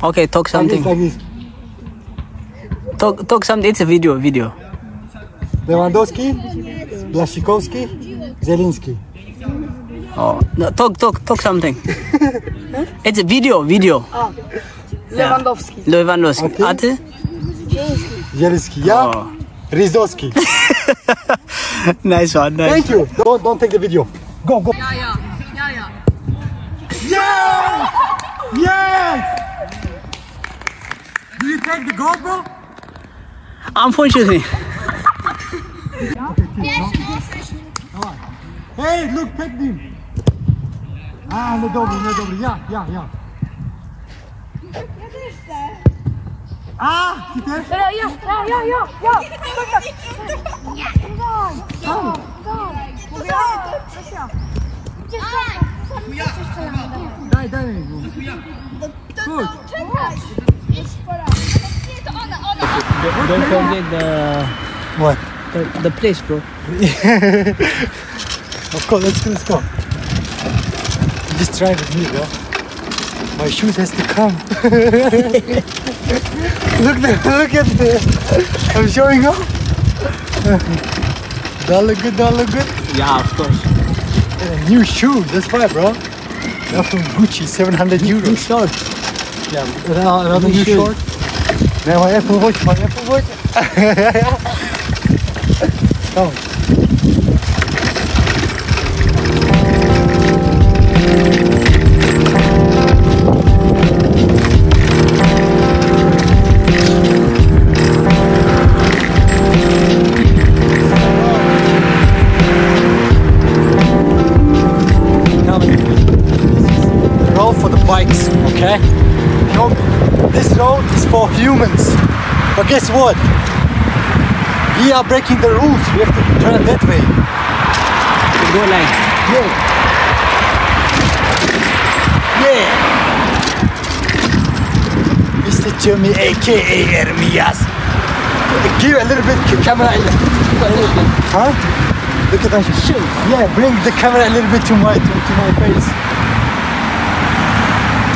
Okay, talk something. Like this. Talk something. It's a video. Lewandowski, Blaszczykowski, Zielinski. Oh, no, talk something. It's a video. Lewandowski. Okay. Ate? Zielinski, yeah? Oh. Rizowski. Nice one. Nice. Thank you. Don't take the video. Go. Yeah! Yes! Do you take the goal, bro? Unfortunately. Hey, look, take him. No dobry. Ja. Ty też? Ja. Daj. Chodź. Don't forget the What? the place, bro. Of course, let's go. Just try with me, bro. My shoes has to come. Look at this. I'm showing off. That look good. Yeah, of course. New shoes, that's why, bro. They're from Gucci, 700 New euros. short. Yeah, another new shoes. short. Now my Apple Watch. Come. Bikes, okay? This road is for humans. But guess what? We are breaking the rules. We have to turn that way. Go like. Yeah. Mr. Jermy, aka Ermias. Give a little bit camera. Huh? Look at that shit. Yeah, bring the camera a little bit to my face.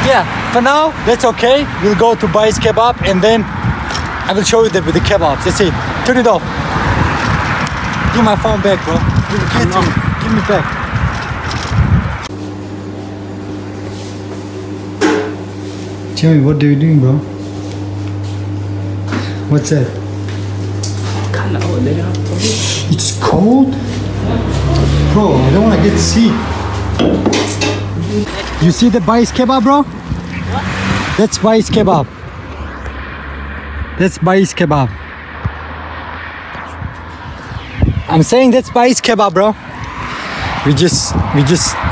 Yeah, for now, that's okay. We'll go to buy kebab and then I will show you the kebabs. That's it. Turn it off. Give my phone back, bro. Give me back. Tell me, what are you doing, bro? What's that? It's cold? Bro, I don't want to get sick. You see the Bais kebab, bro? What? That's Bais kebab. That's Bais kebab. I'm saying that's Bais kebab, bro. We just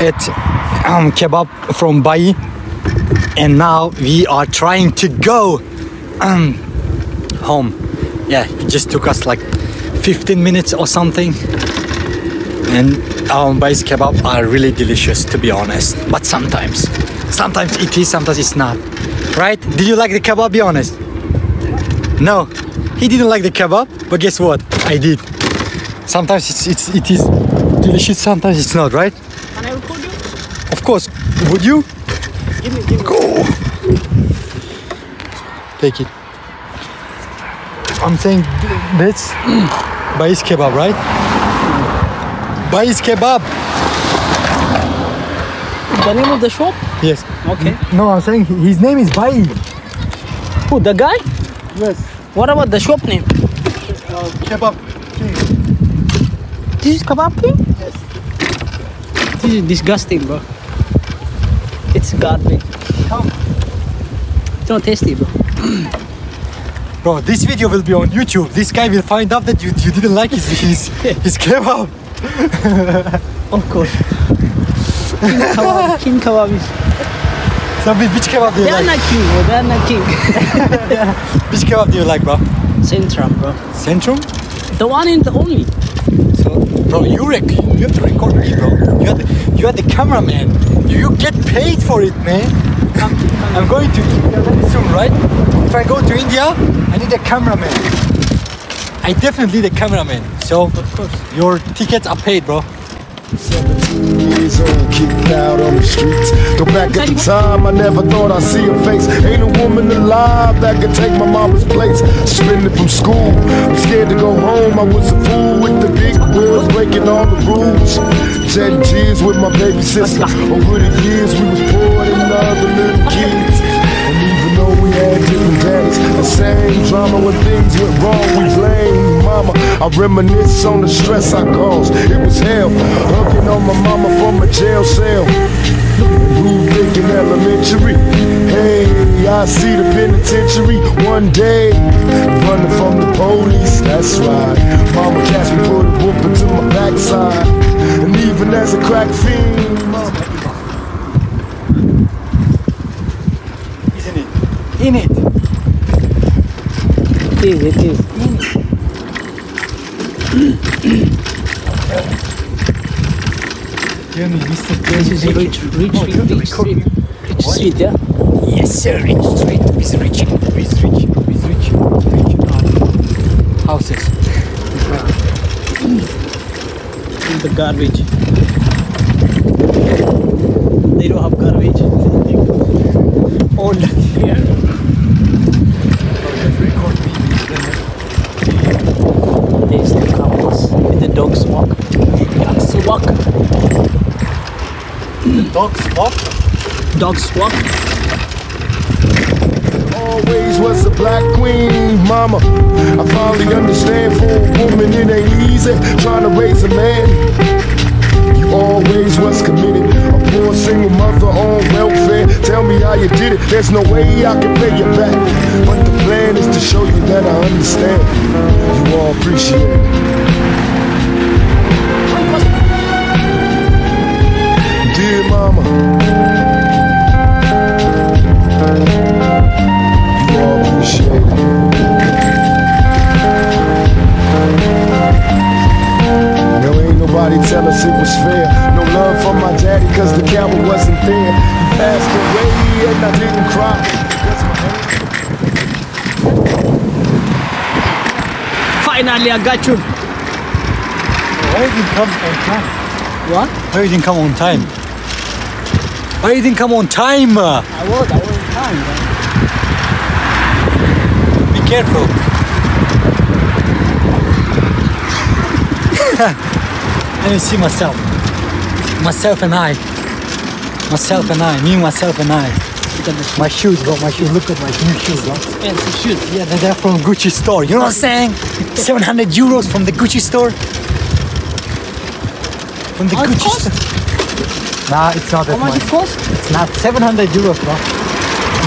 ate kebab from Bai, and now we are trying to go home. Yeah, it just took us like 15 minutes or something. And Bais kebab are really delicious, to be honest. But sometimes it is, sometimes it's not. Right? Did you like the kebab? Be honest. No, he didn't like the kebab. But guess what? I did. Sometimes it is delicious. Sometimes it's not. Right? Can I record you? Of course. Would you? Give me. Go. Take it. I'm saying that's Bais kebab, right? Bais kebab. The name of the shop? Yes. Okay. No, I'm saying his name is Bai. Who, the guy? Yes. What about the shop name? Kebab King. This is Kebab King? Yes. This is disgusting, bro. It's garbage. Come. It's not tasty, bro. Bro, this video will be on YouTube. This guy will find out that you didn't like his kebab. Of course. King kebab is... Which kebab do you They are like? not king, bro. They are not king. Which kebab do you like, bro? Centrum, bro. Centrum? The one and the only. So, bro, you have to record me, bro. You are the cameraman. You get paid for it, man. I'm going to India very soon, right? If I go to India, I need a cameraman. I definitely need a cameraman. So, Of course. your tickets are paid, bro. 17 years old, kicked out on the streets. Go back at the time, I never thought I'd see her face. Ain't a woman alive that could take my mama's place. Suspended from school, I'm scared to go home. I was a fool with the big boys breaking all the rules. Shedding tears with my baby sister. Over the years, we was poor than the other little kids. And even though we had different daddies, the same drama when things went wrong, we blame mama. I reminisce on the stress I caused. It was hell, hugging on my mama from a jail cell. Who thinking elementary? Hey, I see the penitentiary one day. Running from the police, that's right. Mama catch me, put a whooping to my backside. And even as a crack fiend, mama. Isn't it? In it. It is. Jeremy, Mr. This is a rich street, yeah? Yes, sir. Rich street. He's rich. He's rich. He's rich. Houses. In the garbage. They don't have garbage. All here. There's the couples with the dogs walk. Dogs walk. Dogs walk. Dogs walk. Always was a black queen, mama. I finally understand for a woman it ain't easy trying to raise a man. You always was committed, a poor single mother on welfare. Tell me how you did it, there's no way I can pay you back. But the plan is to show you that I understand. You all appreciate it. Dear mama, you all appreciate it. There ain't nobody tell us it was fair. No love from my daddy cause the coward wasn't there. He passed away and I didn't cry. Finally, I got you. Why didn't come on time? What? Why didn't come on time? Why didn't come on time? I was on time. Be careful. Let me see myself. Myself and I. Myself and I. Me, myself and I. Look at this. My shoes, bro. My shoes. Look at my new shoes, bro. Fancy shoes. Yeah, they're from Gucci store. You know what I'm saying? 700 euros from the Gucci store. From the How it Gucci cost? store. Nah, it's not that How much much. it cost? It's not 700 euros, bro.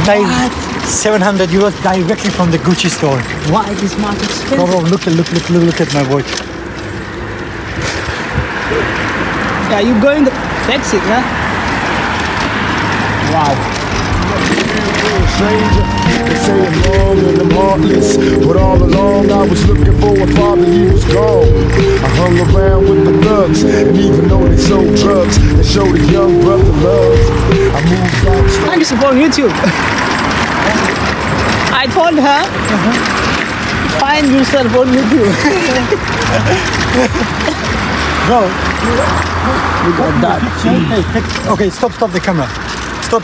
What? 700 euros directly from the Gucci store. Why it is much expensive? Bro, look at my watch. Yeah, you going the taxi, yeah? Wow. Stranger, they say I'm long and I'm heartless, but all along I was looking for a father, he was gone. I hung around with the thugs, and even though they sold drugs, they showed a young brother love. I moved out. Thank you for YouTube. I told her, find yourself on YouTube. Bro, We got that. hey, okay, stop the camera. Stop.